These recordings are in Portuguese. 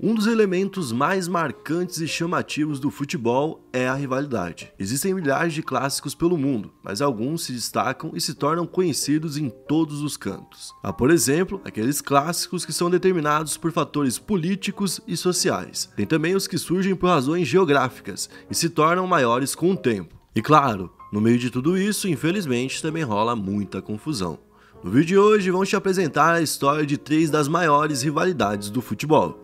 Um dos elementos mais marcantes e chamativos do futebol é a rivalidade. Existem milhares de clássicos pelo mundo, mas alguns se destacam e se tornam conhecidos em todos os cantos. Há, por exemplo, aqueles clássicos que são determinados por fatores políticos e sociais. Tem também os que surgem por razões geográficas e se tornam maiores com o tempo. E claro, no meio de tudo isso, infelizmente, também rola muita confusão. No vídeo de hoje, vamos te apresentar a história de 3 das maiores rivalidades do futebol.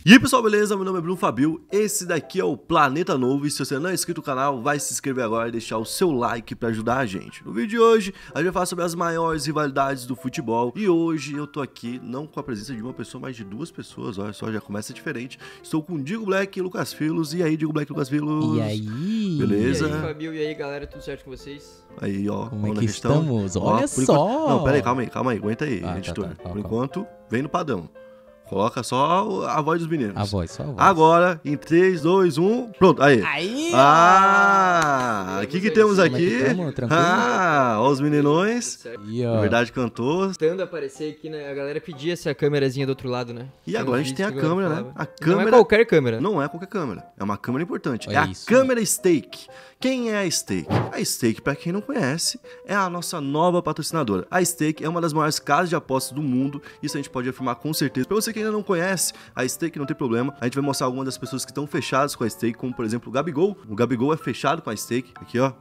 E aí pessoal, beleza? Meu nome é Bruno Fabio, esse daqui é o Planeta Novo e se você não é inscrito no canal, vai se inscrever agora e deixar o seu like para ajudar a gente. No vídeo de hoje, a gente vai falar sobre as maiores rivalidades do futebol e hoje eu tô aqui não com a presença de uma pessoa, mas de 2 pessoas, olha só, já começa diferente. Estou com o Diego Black e Lucas Filos. E aí, Diego Black e Lucas Filos? E aí? Beleza? E aí, Fabio? E aí, galera? Tudo certo com vocês? Aí, ó. Como é que estamos? Olha só! Enquanto... Não, pera aí, calma aí, aguenta aí, editor. Tá. Por enquanto, vem no padrão. Coloca só a voz dos meninos. A voz, só a voz. Agora, em 3, 2, 1, pronto, aí. Aí! O que temos aqui? Ó os meninões. Aí, ó. Na verdade, cantou. Tentando aparecer aqui, né? A galera pedia essa câmerazinha do outro lado, né? E agora a gente tem a câmera, né? A Não câmera... é qualquer câmera. Não é qualquer câmera, é uma câmera importante. Olha É a isso. câmera Stake. Quem é a Stake? A Stake, pra quem não conhece, é a nossa nova patrocinadora. A Stake é uma das maiores casas de apostas do mundo, isso a gente pode afirmar com certeza. Pra você que ainda não conhece a Stake, não tem problema, a gente vai mostrar algumas das pessoas que estão fechadas com a Stake, como por exemplo o Gabigol. O Gabigol é fechado com a Stake, aqui ó.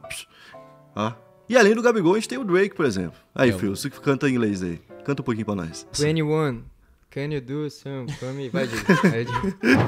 E além do Gabigol, a gente tem o Drake, por exemplo. Aí, Phil, você que canta em inglês aí. Canta um pouquinho pra nós. 21. Can you do some for me? Vai, Diego.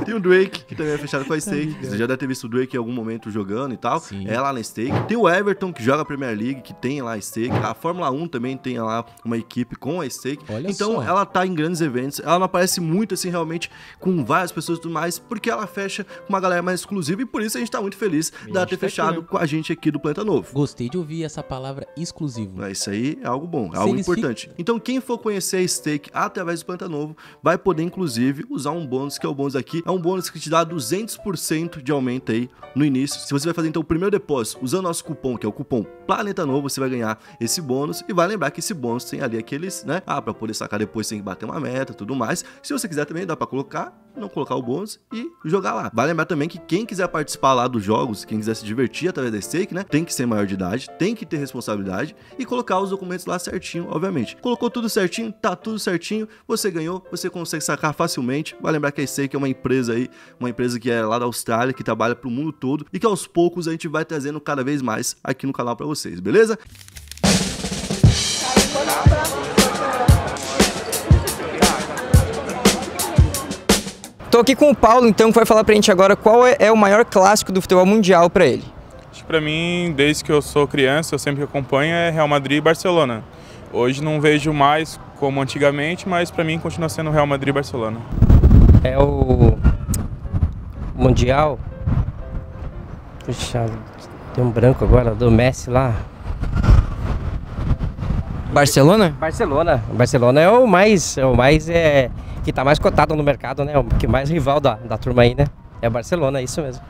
Tem o Drake, que também é fechado com a Stake. Você já deve ter visto o Drake em algum momento jogando e tal. Sim. É lá na Stake. Tem o Everton, que joga a Premier League, que tem lá a Stake. A Fórmula 1 também tem lá uma equipe com a Stake. Olha então, só. ela tá em grandes eventos. Ela não aparece muito, assim, realmente, com várias pessoas e tudo mais, porque ela fecha com uma galera mais exclusiva. E por isso a gente tá muito feliz dela ter fechado com a gente aqui do Planeta Novo. Gostei de ouvir essa palavra exclusivo. Isso aí é algo bom, é algo importante. Então, quem for conhecer a Stake através do Planeta Novo, vai poder inclusive usar um bônus, que é o bônus aqui. É um bônus que te dá 200% de aumento aí no início. Se você vai fazer então o primeiro depósito usando nosso cupom, que é o cupom Planeta Novo, você vai ganhar esse bônus. E vai lembrar que esse bônus tem ali aqueles, né? Pra poder sacar depois tem que bater uma meta e tudo mais. Se você quiser também, dá pra colocar, não colocar o bônus e jogar lá. Vai lembrar também que quem quiser participar lá dos jogos, quem quiser se divertir através da Stake, né? Tem que ser maior de idade, tem que ter responsabilidade e colocar os documentos lá certinho, obviamente. Colocou tudo certinho, tá tudo certinho, você ganhou, você consegue sacar facilmente. Vai lembrar que a Stake é uma empresa aí, uma empresa que é lá da Austrália, que trabalha pro mundo todo e que aos poucos a gente vai trazendo cada vez mais aqui no canal pra vocês, beleza? Tô aqui com o Paulo, então, que vai falar pra gente agora qual é o maior clássico do futebol mundial pra ele. Acho que pra mim, desde que eu sou criança, eu sempre acompanho é Real Madrid e Barcelona. Hoje não vejo mais como antigamente, mas pra mim continua sendo Real Madrid e Barcelona. É o Mundial. Puxa, tem um branco agora do Messi lá. Barcelona? Barcelona é o mais que tá mais cotado no mercado, né? O que mais rival da turma aí, né? É o Barcelona, é isso mesmo.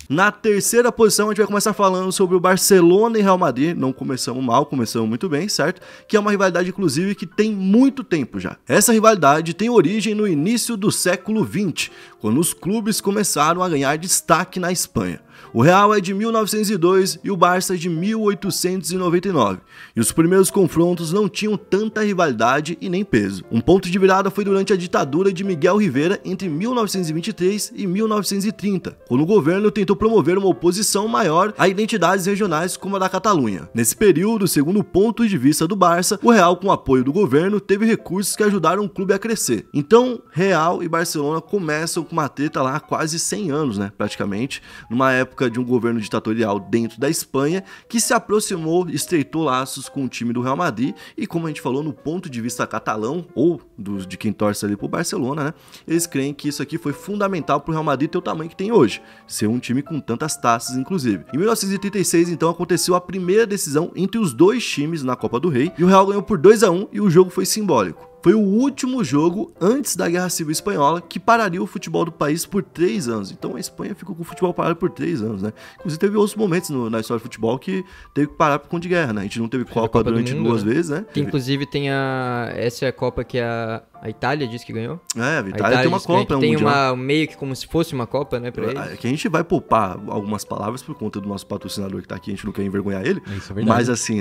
Na terceira posição, a gente vai começar falando sobre o Barcelona e Real Madrid. Não começamos mal, começamos muito bem, certo? Que é uma rivalidade, inclusive, que tem muito tempo já. Essa rivalidade tem origem no início do século XX, quando os clubes começaram a ganhar destaque na Espanha. O Real é de 1902 e o Barça é de 1899. E os primeiros confrontos não tinham tanta rivalidade e nem peso. Um ponto de virada foi durante a ditadura de Miguel Rivera entre 1923 e 1930, quando o governo tentou promover uma oposição maior a identidades regionais como a da Catalunha. Nesse período, segundo o ponto de vista do Barça, o Real, com o apoio do governo, teve recursos que ajudaram o clube a crescer. Então, Real e Barcelona começam com uma treta lá há quase 100 anos, né, praticamente, numa época de um governo ditatorial dentro da Espanha, que se aproximou, estreitou laços com o time do Real Madrid, e como a gente falou, no ponto de vista catalão, ou de quem torce ali pro Barcelona, né, eles creem que isso aqui foi fundamental pro Real Madrid ter o tamanho que tem hoje, ser um time com tantas taças, inclusive. Em 1936, então, aconteceu a primeira decisão entre os dois times na Copa do Rei, e o Real ganhou por 2-1 e o jogo foi simbólico. Foi o último jogo antes da Guerra Civil Espanhola que pararia o futebol do país por 3 anos. Então a Espanha ficou com o futebol parado por 3 anos, né? Inclusive teve outros momentos na história do futebol que teve que parar por conta de guerra, né? A gente não teve Copa durante 2 vezes, né? Que inclusive tem essa é a Copa que a A Itália disse que ganhou? A Itália tem uma Copa, tem Mundial. meio que como se fosse uma Copa, né, pra eles. É que a gente vai poupar algumas palavras por conta do nosso patrocinador que tá aqui, a gente não quer envergonhar ele. Isso é verdade. Mas assim,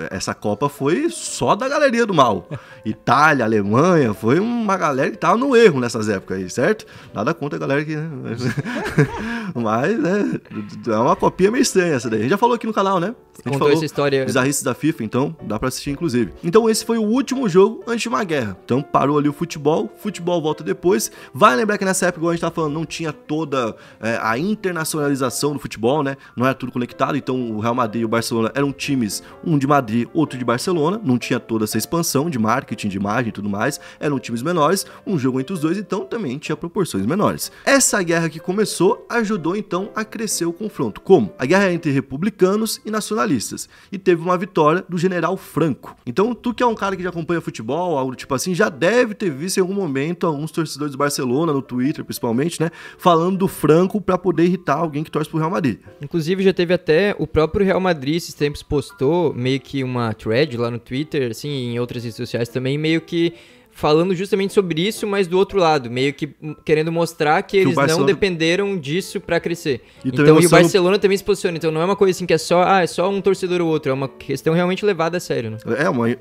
essa Copa foi só da galeria do mal. Itália, Alemanha, foi uma galera que tava no erro nessas épocas aí, certo? Nada contra a galera que... Mas, né, é uma copinha meio estranha essa daí. A gente já falou aqui no canal, né? A gente Contou falou essa história. bizarrices da FIFA, então dá pra assistir inclusive. Então esse foi o último jogo antes de uma guerra. Então parou ali o futebol volta depois. Vai lembrar que nessa época, igual a gente tá falando, não tinha toda a internacionalização do futebol, né? Não era tudo conectado, então o Real Madrid e o Barcelona eram times, um de Madrid, outro de Barcelona, não tinha toda essa expansão de marketing, de imagem e tudo mais, eram times menores, um jogo entre os dois, então também tinha proporções menores. Essa guerra que começou ajudou então a crescer o confronto. Como? A guerra entre republicanos e nacionalistas, e teve uma vitória do general Franco. Então tu que é um cara que já acompanha futebol, algo tipo assim, já deve ter visto em algum momento alguns torcedores do Barcelona, no Twitter principalmente, né, falando do Franco pra poder irritar alguém que torce pro Real Madrid. Inclusive já teve até o próprio Real Madrid esses tempos postou meio que uma thread lá no Twitter, assim, em outras redes sociais também, meio que falando justamente sobre isso, mas do outro lado, meio que querendo mostrar que eles não dependeram disso pra crescer. Então, e o Barcelona também se posiciona, então não é uma coisa assim que é só um torcedor ou outro, é uma questão realmente levada a sério, né?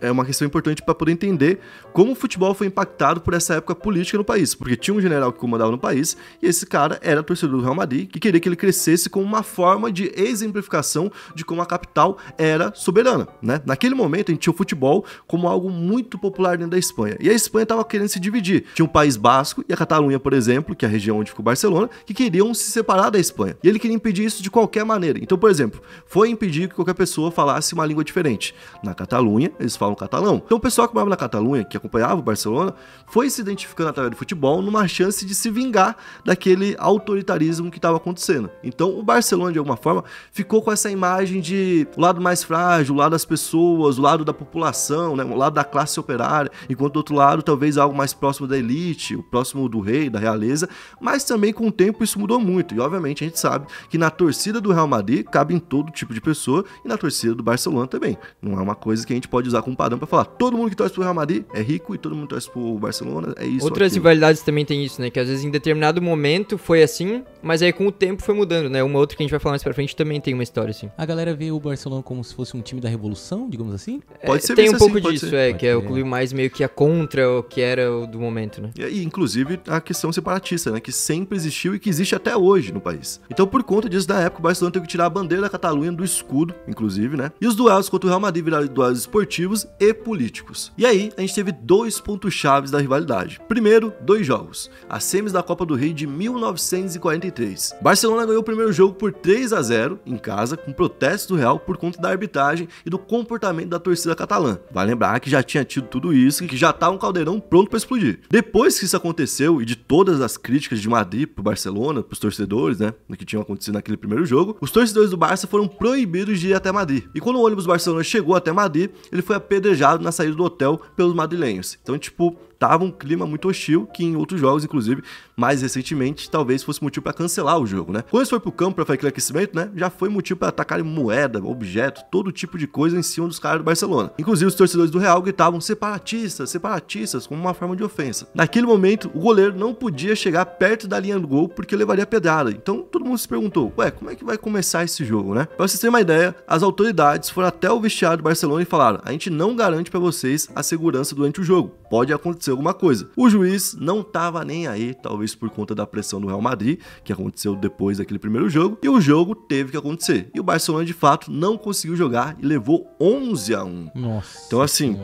É uma questão importante pra poder entender como o futebol foi impactado por essa época política no país, porque tinha um general que comandava no país, e esse cara era torcedor do Real Madrid, que queria que ele crescesse como uma forma de exemplificação de como a capital era soberana, né? Naquele momento, a gente tinha o futebol como algo muito popular dentro da Espanha, e a Espanha estava querendo se dividir. Tinha o País Basco e a Catalunha, por exemplo, que é a região onde ficou Barcelona, que queriam se separar da Espanha. E ele queria impedir isso de qualquer maneira. Então, por exemplo, foi impedir que qualquer pessoa falasse uma língua diferente. Na Catalunha, eles falam catalão. Então, o pessoal que morava na Catalunha, que acompanhava o Barcelona, foi se identificando através do futebol numa chance de se vingar daquele autoritarismo que estava acontecendo. Então, o Barcelona, de alguma forma, ficou com essa imagem de o lado mais frágil, o lado das pessoas, o lado da população, né, o lado da classe operária, enquanto do outro lado, talvez algo mais próximo da elite, o próximo do rei, da realeza, mas também com o tempo isso mudou muito, e obviamente a gente sabe que na torcida do Real Madrid cabe em todo tipo de pessoa, e na torcida do Barcelona também. Não é uma coisa que a gente pode usar como padrão pra falar, todo mundo que torce pro Real Madrid é rico e todo mundo que torce pro Barcelona é isso. Outras rivalidades também tem isso, né, que às vezes em determinado momento foi assim, mas aí com o tempo foi mudando, né, uma outra que a gente vai falar mais pra frente também tem uma história assim. A galera vê o Barcelona como se fosse um time da revolução, digamos assim? Pode ser tem um pouco assim, disso, que é o clube mais meio que contra o que era o do momento, né? E inclusive a questão separatista, né, que sempre existiu e que existe até hoje no país. Então, por conta disso, na época, o Barcelona teve que tirar a bandeira da Catalunha do escudo, inclusive, né? E os duelos contra o Real Madrid viraram duelos esportivos e políticos. E aí, a gente teve dois pontos chaves da rivalidade. Primeiro, dois jogos. As semis da Copa do Rei de 1943. Barcelona ganhou o primeiro jogo por 3-0 em casa, com protestos do Real por conta da arbitragem e do comportamento da torcida catalã. Vai lembrar que já tinha tido tudo isso e que já tá um caldeirão pronto para explodir. Depois que isso aconteceu e de todas as críticas de Madrid pro Barcelona, pros torcedores, né, do que tinha acontecido naquele primeiro jogo, os torcedores do Barça foram proibidos de ir até Madrid. E quando o ônibus do Barcelona chegou até Madrid, ele foi apedrejado na saída do hotel pelos madrilenhos. Então, tipo, tava um clima muito hostil, que em outros jogos, inclusive, mais recentemente, talvez fosse motivo para cancelar o jogo, né? Quando eles foram pro campo para fazer aquele aquecimento, né, já foi motivo para atacarem moeda, objeto, todo tipo de coisa em cima dos caras do Barcelona. Inclusive, os torcedores do Real gritavam separatistas, separatistas, como uma forma de ofensa. Naquele momento, o goleiro não podia chegar perto da linha do gol porque levaria pedrada. Então, todo mundo se perguntou, ué, como é que vai começar esse jogo, né? Pra vocês terem uma ideia, as autoridades foram até o vestiário do Barcelona e falaram, a gente não garante para vocês a segurança durante o jogo. Pode acontecer alguma coisa. O juiz não tava nem aí, talvez por conta da pressão do Real Madrid, que aconteceu depois daquele primeiro jogo, e o jogo teve que acontecer. E o Barcelona, de fato, não conseguiu jogar e levou 11-1. Nossa. Então, assim,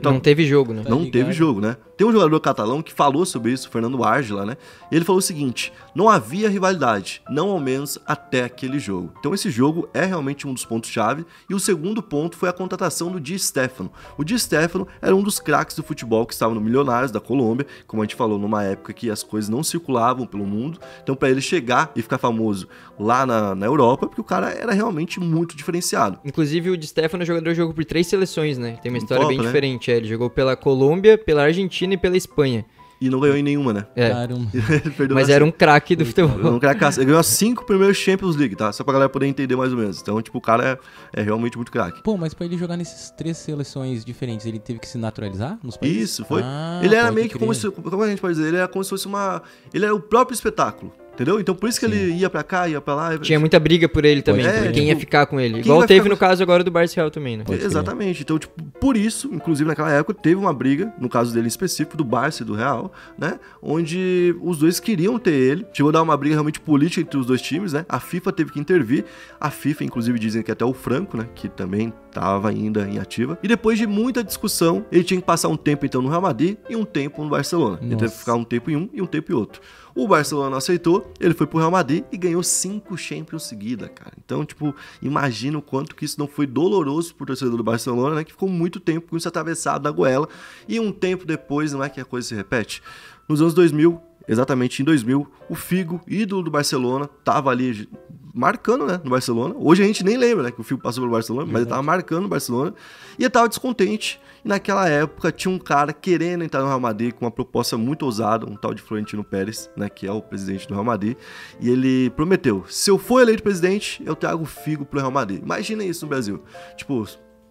não teve jogo, né? Não teve jogo, né? Tem um jogador catalão que falou sobre isso, Fernando Árgila, né? E ele falou o seguinte, não havia rivalidade, não ao menos até aquele jogo. Então esse jogo é realmente um dos pontos-chave, e o segundo ponto foi a contratação do Di Stéfano. O Di Stéfano era um dos craques do futebol que estava no Milionários da Colômbia, como a gente falou, numa época que as coisas não circulavam pelo mundo, então para ele chegar e ficar famoso lá na Europa, porque o cara era realmente muito diferenciado. Inclusive o Di Stéfano jogou por 3 seleções, né? Tem uma história bem diferente, ele jogou pela Colômbia, pela Argentina e pela Espanha. E não ganhou em nenhuma, né? Caramba. Ele perdeu Mas na era um craque do futebol. um cracaço. Ele ganhou as 5 primeiros Champions League, tá? Só pra galera poder entender mais ou menos. Então, tipo, o cara é realmente muito craque. Pô, mas pra ele jogar nessas 3 seleções diferentes, ele teve que se naturalizar nos países? Isso, foi. Ah, Ele era pode meio que crer. como a gente pode dizer, ele era como se fosse ele era o próprio espetáculo. Entendeu? Então por isso que ele ia pra cá, ia pra lá. Tinha muita briga por ele também, É, por quem tipo, ia ficar com ele. quem Igual vai teve ficar no com- caso agora do Barça Real também, né? Pode crer. Exatamente. Então, tipo, por isso, inclusive naquela época, teve uma briga, no caso dele em específico, do Barça e do Real, né? Onde os dois queriam ter ele. Chegou a dar uma briga realmente política entre os dois times, né? A FIFA teve que intervir. A FIFA, inclusive, dizem que até o Franco, né? Que também estava ainda em ativa. E depois de muita discussão, ele tinha que passar um tempo, então, no Real Madrid e um tempo no Barcelona. Ele teve que ficar um tempo em um e um tempo em outro. O Barcelona não aceitou, ele foi pro Real Madrid e ganhou 5 Champions seguidas, cara. Então, tipo, imagina o quanto que isso não foi doloroso pro torcedor do Barcelona, né? Que ficou muito tempo com isso atravessado da goela. E um tempo depois, não é que a coisa se repete? Nos anos 2000, exatamente em 2000, o Figo, ídolo do Barcelona, tava ali marcando, né, no Barcelona. Hoje a gente nem lembra, né, que o Figo passou pelo Barcelona, mas ele tava marcando o Barcelona. E ele tava descontente. E naquela época tinha um cara querendo entrar no Real Madrid com uma proposta muito ousada, um tal de Florentino Pérez, né, que é o presidente do Real Madrid. E ele prometeu, se eu for eleito presidente, eu trago o Figo pro Real Madrid. Imagina isso no Brasil. Tipo,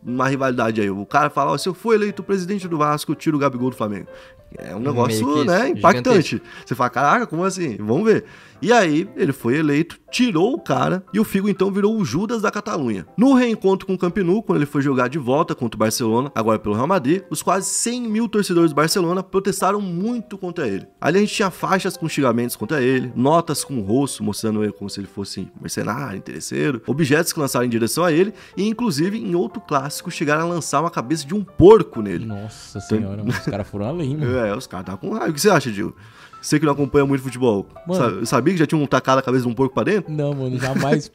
uma rivalidade aí. O cara fala, ó, se eu for eleito presidente do Vasco, eu tiro o Gabigol do Flamengo. É um negócio, Meio que né, isso, impactante. Você fala, caraca, como assim? Vamos ver. E aí, ele foi eleito, tirou o cara, e o Figo então virou o Judas da Catalunha. No reencontro com o Camp Nou, quando ele foi jogar de volta contra o Barcelona, agora pelo Real Madrid, os quase 100 mil torcedores do Barcelona protestaram muito contra ele. Ali a gente tinha faixas com xingamentos contra ele, notas com o rosto, mostrando ele como se ele fosse mercenário, interesseiro, objetos que lançaram em direção a ele, e inclusive, em outro clássico, chegaram a lançar uma cabeça de um porco nele. Nossa senhora, mano, os caras foram além, mano. Os caras estavam com raiva. O que você acha, Gil? Você que não acompanha muito futebol, Mano. sabia que já tinham tacado a cabeça de um porco pra dentro? Não, mano, jamais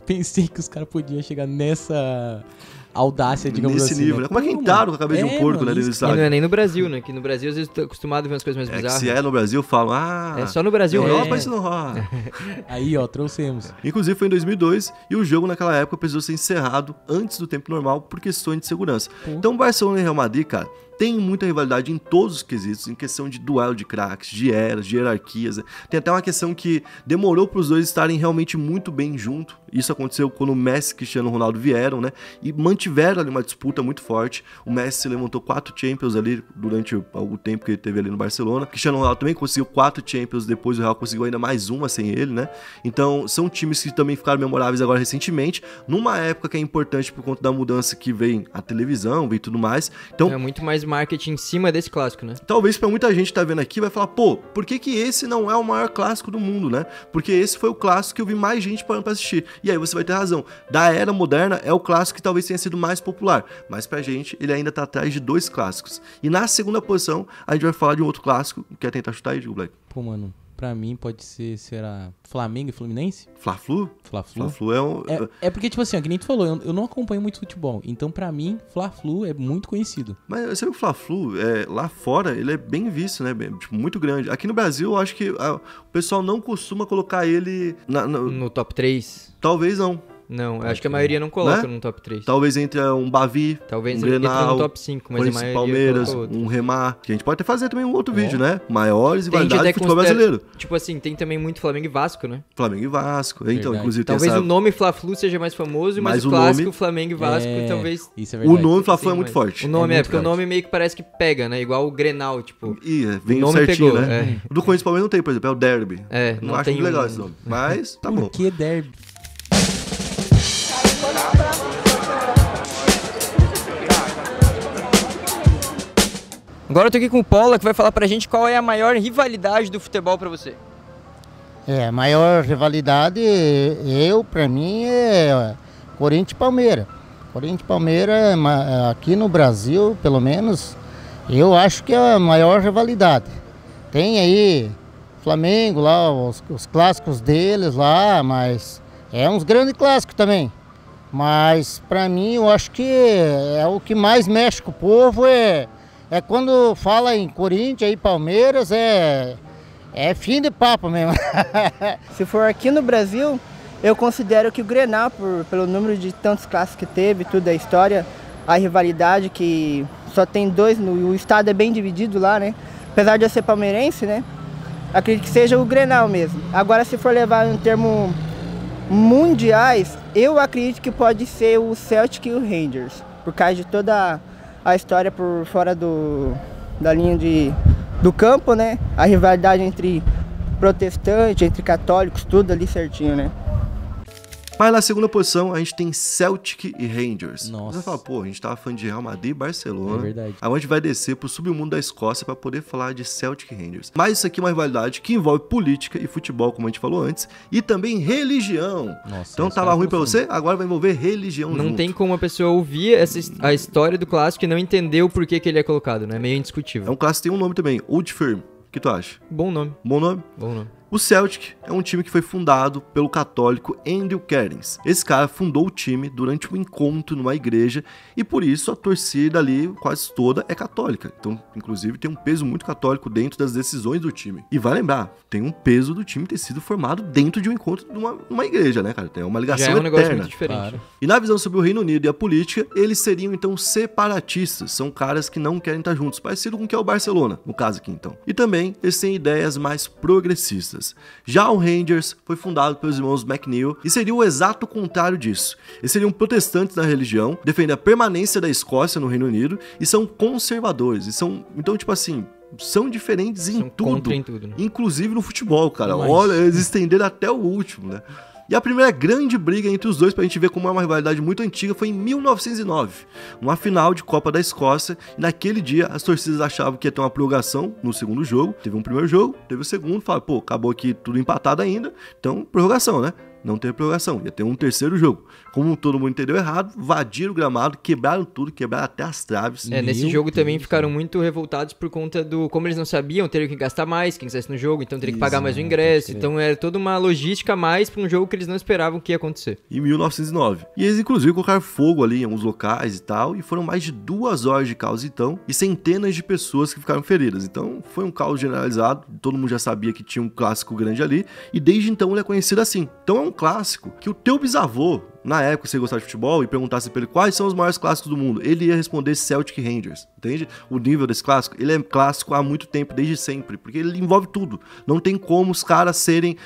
pensei que os caras podiam chegar nessa audácia, digamos Nesse assim. nível, né? né? Como é que Pô, entraram com a cabeça de um porco, mano, né, dentro do isso- E não é estádio? nem no Brasil, né? Que no Brasil, às vezes, tô acostumado a ver umas coisas mais É que bizarras. se é no Brasil, falam, É só no Brasil Europa mesmo. isso não rola. Aí, ó, trouxemos. Inclusive foi em 2002 e o jogo naquela época precisou ser encerrado antes do tempo normal por questões de segurança. Pô. Então Barcelona e Real Madrid, cara, tem muita rivalidade em todos os quesitos, em questão de duelo de craques, de eras, de hierarquias. Né? Tem até uma questão que demorou para os dois estarem realmente muito bem junto. Isso aconteceu quando o Messi e Cristiano Ronaldo vieram, né? E mantiveram ali uma disputa muito forte. O Messi levantou 4 Champions ali durante o tempo que ele teve ali no Barcelona. O Cristiano Ronaldo também conseguiu 4 Champions, depois o Real conseguiu ainda mais uma sem ele, né? Então, são times que também ficaram memoráveis agora recentemente, numa época que é importante por conta da mudança que vem a televisão, vem tudo mais. Então, É muito mais marketing em cima desse clássico, né? talvez pra muita gente que tá vendo aqui vai falar, pô, por que que esse não é o maior clássico do mundo, né? Porque esse foi o clássico que eu vi mais gente parando pra assistir. E aí você vai ter razão. Da era moderna é o clássico que talvez tenha sido mais popular, mas pra gente ele ainda tá atrás de 2 clássicos. E na segunda posição a gente vai falar de um outro clássico. Quer tentar chutar aí, Diego Black? Pô, mano, pra mim pode ser, será Flamengo e Fluminense? Fla-Flu? Fla-Flu? Fla-Flu é um... É porque, tipo assim, ó, que nem tu falou, eu não acompanho muito futebol. Então, pra mim, Fla-Flu é muito conhecido. Mas você viu o Fla-Flu, lá fora, ele é bem visto, né? Tipo, muito grande. Aqui no Brasil, eu acho que o pessoal não costuma colocar ele... No top 3. Talvez não. Não, eu acho que a maioria não coloca Né? no top 3. Talvez entre um Bavi, Talvez um ele entre Grenal, no top 5, mas a Corinthians, maioria Palmeiras, coloca outro. um Remar. Que a gente pode até fazer também um outro vídeo, né? Maiores Tem gente rivalidades até do futebol considera- brasileiro. Tipo assim, tem também muito Flamengo e Vasco, né? Flamengo e Vasco. Então, Verdade. inclusive, tem Talvez essa... o nome Fla-Flu seja mais famoso, mas Mas o o clássico nome- Flamengo e Vasco talvez... Isso é O verdade. nome Fla-Flu é Sim, muito mas forte. O nome muito porque o forte. nome meio que parece que pega, né? Igual o Grenal, tipo. Vem o nome certinho, pegou, né? O do Corinthians e Palmeiras não tem, por exemplo, é o Derby. É, Não não acho tem muito legal um- esse nome. Mas, tá bom. Por que derby? Agora eu tô aqui com o Paula, que vai falar pra gente qual é a maior rivalidade do futebol pra você. A maior rivalidade, pra mim, é Corinthians e Palmeiras. Corinthians e Palmeiras, aqui no Brasil, pelo menos, eu acho que é a maior rivalidade. Tem aí Flamengo lá, os clássicos deles lá, mas é uns grandes clássicos também. Mas pra mim, eu acho que é o que mais mexe com o povo, é quando fala em Corinthians e Palmeiras, é fim de papo mesmo. Se for aqui no Brasil, eu considero que o Grenal, pelo número de tantos clássicos que teve, tudo a história, a rivalidade que só tem 2, o estado é bem dividido lá, né? apesar de eu ser palmeirense, né? Acredito que seja o Grenal mesmo. Agora, se for levar em termos mundiais, eu acredito que pode ser o Celtic e o Rangers, por causa de toda a história por fora da linha do campo, né? A rivalidade entre protestantes, entre católicos, tudo ali certinho, né? Mas na segunda posição, a gente tem Celtic e Rangers. Nossa. Você fala, pô, a gente tava falando de Real Madrid e Barcelona. É verdade. Aí a gente vai descer pro submundo da Escócia pra poder falar de Celtic e Rangers. Mas isso aqui é uma rivalidade que envolve política e futebol, como a gente falou antes, e também religião. Nossa, Então esse tava cara ruim pra confunde. você? Agora vai envolver religião Não junto. tem como a pessoa ouvir a história do clássico e não entender o porquê que ele é colocado, né? É meio É indiscutível. um clássico que tem um nome também, Old Firm. O que tu acha? Bom nome, Bom nome? bom nome. O Celtic é um time que foi fundado pelo católico Andrew Cairns. Esse cara fundou o time durante um encontro numa igreja e por isso a torcida ali quase toda é católica. Então, inclusive, tem um peso muito católico dentro das decisões do time. E vai lembrar, tem um peso do time ter sido formado dentro de um encontro de uma igreja, né, cara? Tem uma ligação Já é um negócio eterna. muito diferente. Claro. E na visão sobre o Reino Unido e a política, eles seriam então separatistas, são caras que não querem estar juntos, parecido com o que é o Barcelona, no caso aqui então. E também eles têm ideias mais progressistas. Já o Rangers foi fundado pelos irmãos McNeil e seria o exato contrário disso. Eles seriam protestantes da religião, defendem a permanência da Escócia no Reino Unido e são conservadores. E são, então, tipo assim, são diferentes em São tudo, contra em tudo, né? inclusive no futebol, cara. Mas- Olha, eles estenderam até o último, né? E a primeira grande briga entre os dois, pra gente ver como é uma rivalidade muito antiga, foi em 1909, numa final de Copa da Escócia. E naquele dia, as torcidas achavam que ia ter uma prorrogação no segundo jogo. Teve um primeiro jogo, teve o segundo, falaram, pô, acabou aqui tudo empatado ainda, então prorrogação, né? Não teve prorrogação, ia ter um terceiro jogo. Como todo mundo entendeu errado, invadiram o gramado, quebraram tudo, quebraram até as traves. Nesse Meu jogo também Deus, ficaram muito revoltados por conta do... Como eles não sabiam, teriam que gastar mais quem quisesse no jogo, então teria que pagar mais o ingresso. Então era toda uma logística a mais pra um jogo que eles não esperavam que ia acontecer. Em 1909. E eles, inclusive, colocaram fogo ali em alguns locais e tal, e foram mais de 2 horas de caos, então, e centenas de pessoas que ficaram feridas. Então, foi um caos generalizado, todo mundo já sabia que tinha um clássico grande ali, e desde então ele é conhecido assim. Então é um clássico que o teu bisavô, na época, se você gostar de futebol e perguntasse pra ele quais são os maiores clássicos do mundo, ele ia responder Celtic e Rangers, entende? O nível desse clássico, ele é clássico há muito tempo, desde sempre, porque ele envolve tudo. Não tem como os caras serem,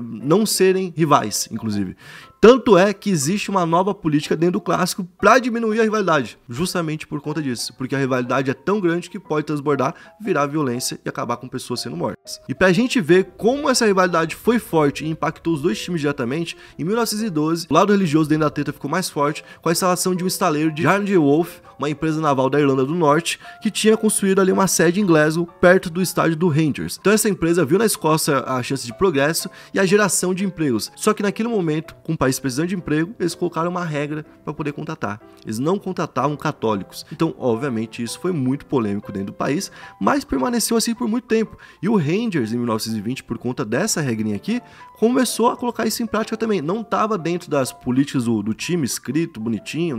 não serem rivais, inclusive. Tanto é que existe uma nova política dentro do clássico para diminuir a rivalidade, justamente por conta disso, porque a rivalidade é tão grande que pode transbordar, virar violência e acabar com pessoas sendo mortas. E pra gente ver como essa rivalidade foi forte e impactou os dois times diretamente, em 1912, o lado religioso dentro da treta ficou mais forte com a instalação de um estaleiro de Jarndy Wolf, uma empresa naval da Irlanda do Norte, que tinha construído ali uma sede em Glasgow, perto do estádio do Rangers. Então essa empresa viu na Escócia a chance de progresso e a geração de empregos. Só que naquele momento, com o país precisando de emprego, eles colocaram uma regra para poder contratar. Eles não contratavam católicos. Então, obviamente, isso foi muito polêmico dentro do país, mas permaneceu assim por muito tempo. E o Rangers, em 1920, por conta dessa regrinha aqui, começou a colocar isso em prática também. Não estava dentro das políticas do time escrito, bonitinho,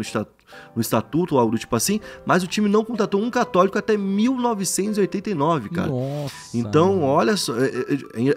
no estatuto ou algo do tipo assim, mas o time não contratou um católico até 1989, cara. Nossa. Então, olha só,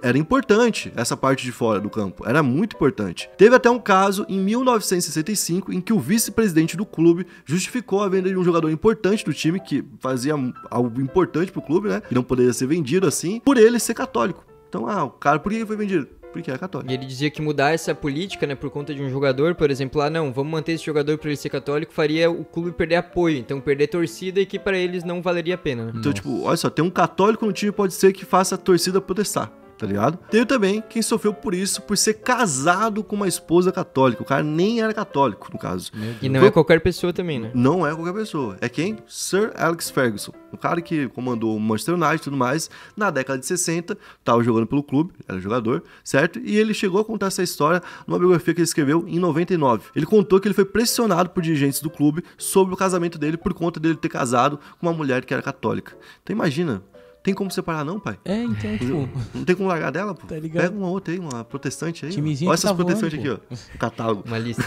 era importante essa parte de fora do campo, era muito importante. Teve até um caso em 1965 em que o vice-presidente do clube justificou a venda de um jogador importante do time, que fazia algo importante pro clube, né, que não poderia ser vendido assim, por ele ser católico. Então, o cara, por que ele foi vendido? Porque é católico. E ele dizia que mudar essa política, né, por conta de um jogador, por exemplo, não, vamos manter esse jogador para ele ser católico, faria o clube perder apoio, então perder torcida e que para eles não valeria a pena, né? Então, tipo, olha só, ter um católico no time pode ser que faça a torcida protestar, tá ligado? Teve também quem sofreu por isso, por ser casado com uma esposa católica. O cara nem era católico, no caso. E não é qualquer pessoa também, né? Não é qualquer pessoa. É quem? Sir Alex Ferguson. O cara que comandou o Manchester United e tudo mais. Na década de 60, tava jogando pelo clube, era jogador, certo? E ele chegou a contar essa história numa biografia que ele escreveu em 99. Ele contou que ele foi pressionado por dirigentes do clube sobre o casamento dele por conta dele ter casado com uma mulher que era católica. Então imagina... Tem como separar não, pai? Então, tipo... Não tem como largar dela, pô? Tá ligado? Pega uma outra aí, uma protestante aí. Timezinho Olha que essas tá protestantes voando, aqui, ó. No catálogo. Uma lista.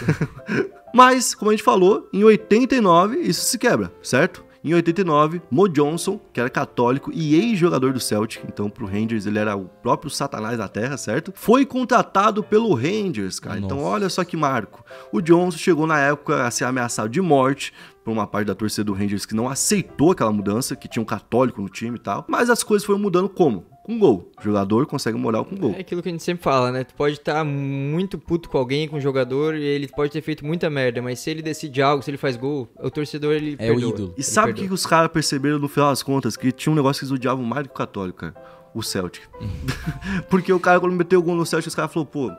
Mas, como a gente falou, em 89 isso se quebra, certo? Em 89, Mo Johnson, que era católico e ex-jogador do Celtic, então pro Rangers ele era o próprio satanás da terra, certo? Foi contratado pelo Rangers, cara. Nossa. Então olha só que marco. O Johnson chegou na época a ser ameaçado de morte por uma parte da torcida do Rangers que não aceitou aquela mudança, que tinha um católico no time e tal. Mas as coisas foram mudando como? Com gol. O jogador consegue moral com gol. É aquilo que a gente sempre fala, né? Tu pode estar muito puto com alguém, com o jogador, e ele pode ter feito muita merda, mas se ele decide algo, se ele faz gol, o torcedor, ele É perdoa. o ídolo. E sabe o que os caras perceberam no final das contas? Que tinha um negócio que eles odiavam mais do que o católico, cara. O Celtic. Porque o cara, quando meteu o gol no Celtic, os caras falaram, pô,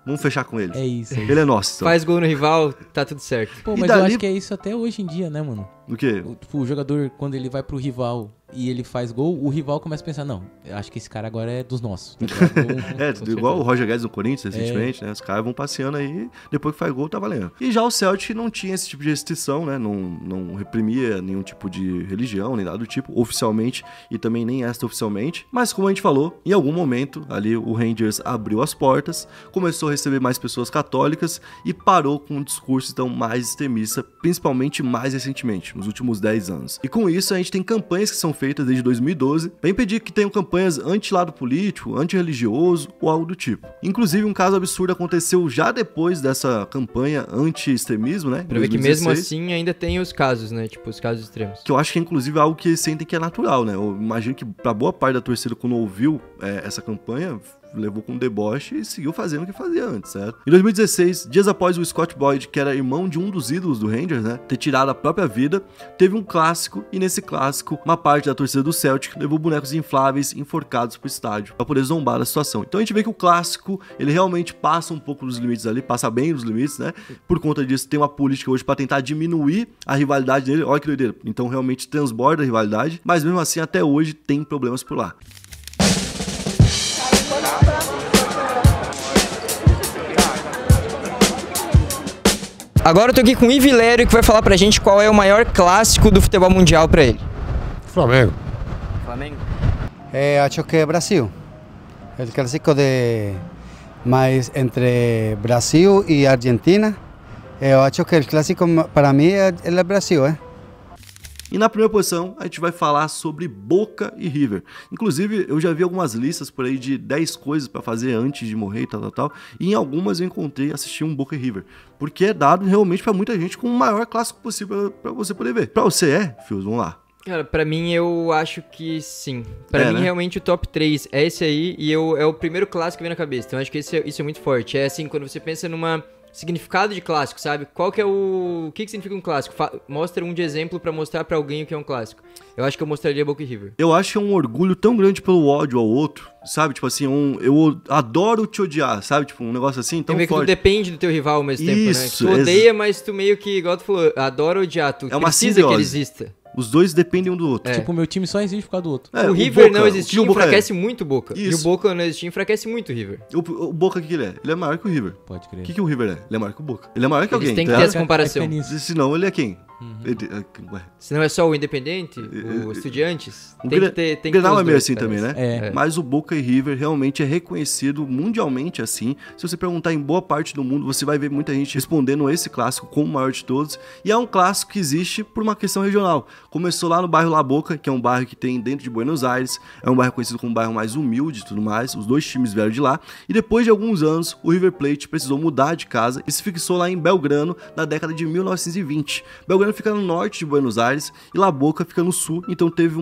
vamos fechar com ele. É isso. Ele é nosso. Então. Faz gol no rival, tá tudo certo. Pô, E mas eu dali- acho que é isso até hoje em dia, né, mano? O quê? O jogador, quando ele vai pro rival e ele faz gol, o rival começa a pensar, não, eu acho que esse cara agora é dos nossos. tá ligado? Igual o Roger Guedes no Corinthians, recentemente, né? Os caras vão passeando aí, depois que faz gol, tá valendo. E já o Celtic não tinha esse tipo de restrição, né? Não reprimia nenhum tipo de religião, nem nada do tipo, oficialmente, e também nem extra-oficialmente. Mas, como a gente falou, em algum momento, ali, o Rangers abriu as portas, começou a receber mais pessoas católicas e parou com um discurso, então, mais extremista, principalmente mais recentemente, nos últimos 10 anos. E com isso, a gente tem campanhas que são feitas desde 2012 para impedir que tenham campanhas anti-lado político, anti-religioso ou algo do tipo. Inclusive, um caso absurdo aconteceu já depois dessa campanha anti-extremismo, né? Pra ver que mesmo assim ainda tem os casos, né? Tipo, os casos extremos. Que eu acho que é inclusive algo que eles sentem que é natural, né? Eu imagino que pra boa parte da torcida, quando ouviu essa campanha, levou com deboche e seguiu fazendo o que fazia antes, certo? Em 2016, dias após o Scott Boyd, que era irmão de um dos ídolos do Rangers, né, ter tirado a própria vida, teve um clássico, e nesse clássico, uma parte da torcida do Celtic levou bonecos infláveis enforcados pro estádio, pra poder zombar da situação. Então a gente vê que o clássico, ele realmente passa um pouco dos limites ali, passa bem dos limites, né? Por conta disso, tem uma política hoje pra tentar diminuir a rivalidade dele. Olha que doideira. Então realmente transborda a rivalidade, mas mesmo assim, até hoje, tem problemas por lá. Agora eu tô aqui com o Ivilério, que vai falar pra gente qual é o maior clássico do futebol mundial pra ele. Flamengo. Flamengo? Acho que Brasil. El clásico de mais entre Brasil e Argentina. Eu acho que o clássico para mim é o Brasil, E na primeira posição, a gente vai falar sobre Boca e River. Inclusive, eu já vi algumas listas por aí de 10 coisas pra fazer antes de morrer e tal. E em algumas eu encontrei assistir um Boca e River. Porque é dado realmente pra muita gente com o maior clássico possível pra você poder ver. Pra você Fios, vamos lá. Cara, pra mim eu acho que sim. Pra mim né? realmente o top 3 é esse aí e é o primeiro clássico que vem na cabeça. Então eu acho que isso é muito forte. É assim, quando você pensa numa significado de clássico, sabe? Qual que é o que significa um clássico? Mostra um de exemplo pra mostrar pra alguém o que é um clássico. Eu acho que eu mostraria Boca e River. Eu acho que é um orgulho tão grande pelo ódio ao outro, sabe? Tipo assim, eu adoro te odiar, sabe? Tipo, um negócio assim tão Tem que tu forte. depende do teu rival ao mesmo tempo, né? Isso, Tu odeia, mas tu meio que, igual tu falou, adora odiar. Tu É uma precisa simbiose. que ele exista. Os dois dependem um do outro. Tipo, o meu time só existe por causa do outro. É, o River Boca, não o existir que o Boca enfraquece muito o Boca. E o Isso. Boca não existir enfraquece muito o River. O Boca, o que ele é? Ele é maior que o River. Pode crer. O que o River é? Ele é maior que o Boca. Ele é maior que Eles alguém. têm que tá ter ligado? essa comparação. Senão ele é quem? Ué. Se não é só o Independente, o Estudiantes, O tem que ter o Grenal os é meio dois, assim parece. também, né? É. Mas o Boca e River realmente é reconhecido mundialmente assim. Se você perguntar em boa parte do mundo, você vai ver muita gente respondendo esse clássico como o maior de todos. E é um clássico que existe por uma questão regional. Começou lá no bairro La Boca, que é um bairro que tem dentro de Buenos Aires. É um bairro conhecido como um bairro mais humilde e tudo mais. Os dois times vieram de lá. E depois de alguns anos, o River Plate precisou mudar de casa e se fixou lá em Belgrano na década de 1920. Belgrano fica no norte de Buenos Aires e La Boca fica no sul, então teve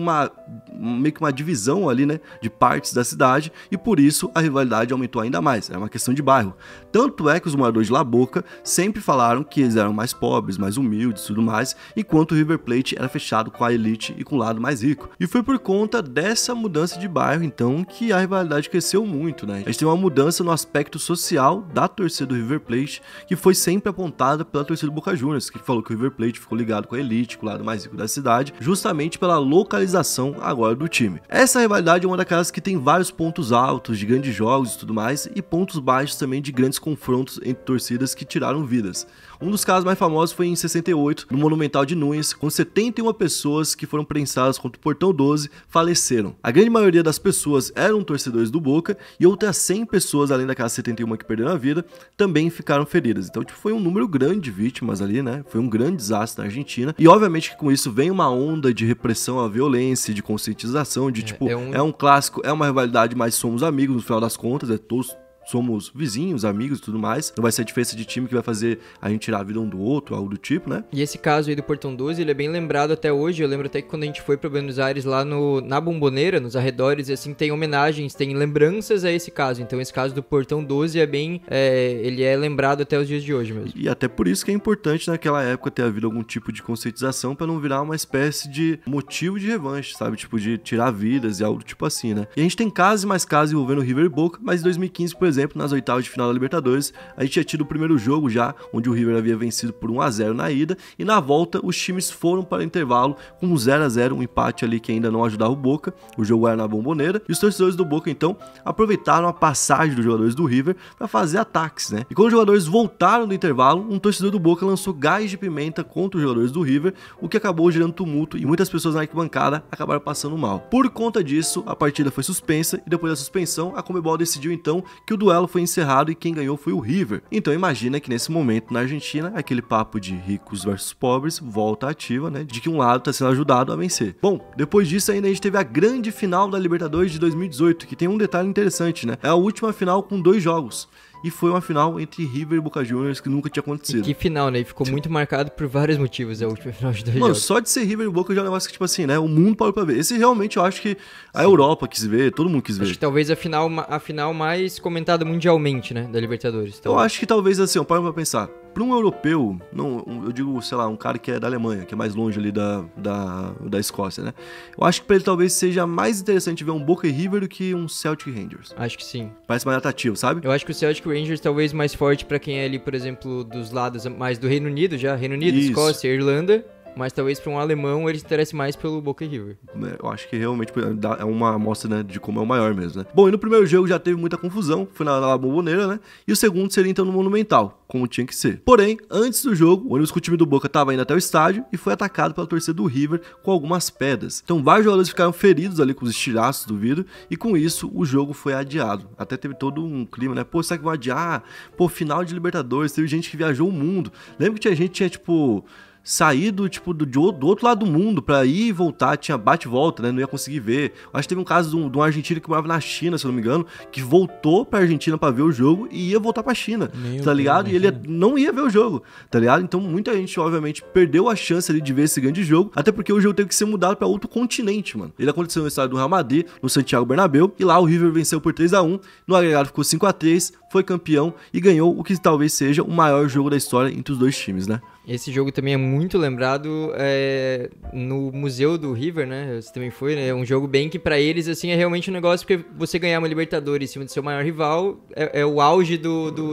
meio que uma divisão ali, né, de partes da cidade, e por isso a rivalidade aumentou ainda mais, é uma questão de bairro. Tanto é que os moradores de La Boca sempre falaram que eles eram mais pobres, mais humildes e tudo mais, enquanto o River Plate era fechado com a elite e com o lado mais rico. E foi por conta dessa mudança de bairro, então, que a rivalidade cresceu muito, né? A gente tem uma mudança no aspecto social da torcida do River Plate, que foi sempre apontada pela torcida do Boca Juniors, que falou que o River Plate ficou ligado com a elite, com o lado mais rico da cidade, justamente pela localização agora do time. Essa rivalidade é uma daquelas que tem vários pontos altos de grandes jogos e tudo mais, e pontos baixos também de grandes confrontos entre torcidas que tiraram vidas. Um dos casos mais famosos foi em 68, no Monumental de Núñez, com 71 pessoas que foram prensadas contra o Portão 12 faleceram. A grande maioria das pessoas eram torcedores do Boca e outras 100 pessoas, além daquelas 71 que perderam a vida, também ficaram feridas. Então, foi um número grande de vítimas ali, né? Foi um grande desastre na Argentina. E, obviamente, que com isso vem uma onda de repressão à violência, de conscientização, de, é um clássico, é uma rivalidade, mas somos amigos, no final das contas, todos somos vizinhos, amigos e tudo mais. Não vai ser a diferença de time que vai fazer a gente tirar a vida um do outro, algo do tipo, né? E esse caso aí do Portão 12, ele é bem lembrado até hoje. Eu lembro até que quando a gente foi pra Buenos Aires, lá na Bomboneira, nos arredores, assim, tem homenagens, tem lembranças a esse caso. Então esse caso do Portão 12 é bem... ele é lembrado até os dias de hoje mesmo. E até por isso que é importante naquela época ter havido algum tipo de conscientização pra não virar uma espécie de motivo de revanche, sabe? Tipo, de tirar vidas e algo do tipo assim, né? E a gente tem casos e mais casos envolvendo River e Boca, mas em 2015, por exemplo, nas oitavas de final da Libertadores, a gente tinha tido o primeiro jogo já, onde o River havia vencido por 1-0 na ida, e na volta os times foram para o intervalo com um 0-0, um empate ali que ainda não ajudava o Boca, o jogo era na Bomboneira, e os torcedores do Boca, então, aproveitaram a passagem dos jogadores do River para fazer ataques, né? E quando os jogadores voltaram do intervalo, um torcedor do Boca lançou gás de pimenta contra os jogadores do River, o que acabou gerando tumulto e muitas pessoas na arquibancada acabaram passando mal. Por conta disso, a partida foi suspensa e depois da suspensão, a Conmebol decidiu então que o duelo foi encerrado e quem ganhou foi o River. Então imagina que nesse momento na Argentina, aquele papo de ricos versus pobres volta ativa, né? De que um lado está sendo ajudado a vencer. Bom, depois disso ainda a gente teve a grande final da Libertadores de 2018, que tem um detalhe interessante, né? É a última final com 2 jogos. E foi uma final entre River e Boca Juniors que nunca tinha acontecido. E que final, né? E ficou muito marcado por vários motivos, a última final de 2 Mano, jogos. só de ser River e Boca já é um negócio que, tipo assim, né? O mundo parou pra ver. Esse realmente eu acho que a Europa quis ver, todo mundo quis ver. Acho que talvez a final mais comentada mundialmente, né? Da Libertadores. Então, Eu acho que talvez, assim, parando pra pensar, pra um europeu, não, eu digo, sei lá, um cara que é da Alemanha, que é mais longe ali da Escócia, né? Eu acho que pra ele talvez seja mais interessante ver um Boca e River do que um Celtic Rangers. acho que sim. Parece mais atrativo, sabe? Eu acho que o Celtic Rangers talvez mais forte pra quem é ali, por exemplo, dos lados mais do Reino Unido já. Reino Unido, Isso. Escócia, Irlanda. Mas talvez pra um alemão ele se interesse mais pelo Boca e River. Eu acho que realmente é uma amostra, né, de como é o maior mesmo, né? Bom, e no primeiro jogo já teve muita confusão, foi na Bomboneira, né? E o segundo seria então no Monumental, como tinha que ser. Porém, antes do jogo, o ônibus com o time do Boca tava indo até o estádio e foi atacado pela torcida do River com algumas pedras. Então vários jogadores ficaram feridos ali com os estilhaços do vidro e com isso o jogo foi adiado. Até teve todo um clima, né? Pô, será que vão adiar? Pô, final de Libertadores, teve gente que viajou o mundo. Lembra que tinha gente que tinha, tipo... saído, tipo, do outro lado do mundo pra ir e voltar, tinha bate e volta, né, não ia conseguir ver. Acho que teve um caso de um argentino que morava na China, se eu não me engano, que voltou pra Argentina pra ver o jogo e ia voltar pra China, tá ligado? E ele não ia ver o jogo, tá ligado? Então muita gente, obviamente, perdeu a chance ali de ver esse grande jogo, até porque o jogo teve que ser mudado pra outro continente, mano. Ele aconteceu no estádio do Real Madrid, no Santiago Bernabéu, e lá o River venceu por 3-1, no agregado ficou 5-3, foi campeão e ganhou o que talvez seja o maior jogo da história entre os dois times, né? Esse jogo também é muito lembrado no Museu do River, né? Você também foi, né? É um jogo bem que pra eles, assim, é realmente um negócio, porque você ganhar uma Libertadores em cima do seu maior rival é o auge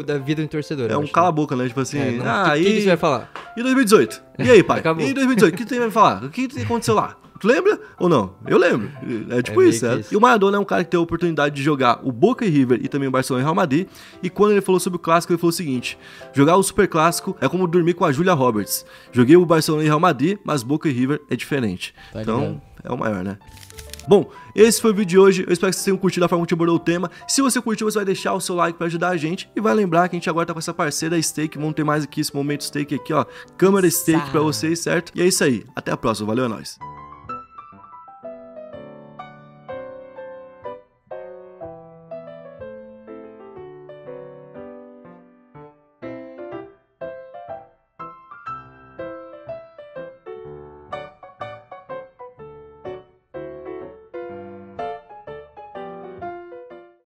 da vida do torcedor. É um cala-boca, né? Tipo assim, o que você vai falar? E 2018? E aí, pai? Acabou. E 2018? O que você vai falar? O que aconteceu lá? Tu lembra ou não? Eu lembro. É tipo isso, né? E o Maradona é um cara que teve a oportunidade de jogar o Boca e River e também o Barcelona e Real Madrid. E quando ele falou sobre o clássico, ele falou o seguinte: jogar o Super Clássico é como dormir com a Julia Roberts. Joguei o Barcelona e Real Madrid, mas Boca e River é diferente. Tá então, ligado. é o maior, né? Bom, esse foi o vídeo de hoje, eu espero que vocês tenham curtido a forma que a gente abordou o tema. Se você curtiu, você vai deixar o seu like pra ajudar a gente. E vai lembrar que a gente agora tá com essa parceira Steak, vamos ter mais aqui esse momento Steak aqui, ó. Câmera Steak pra vocês, certo? E é isso aí, até a próxima, valeu, é nóis.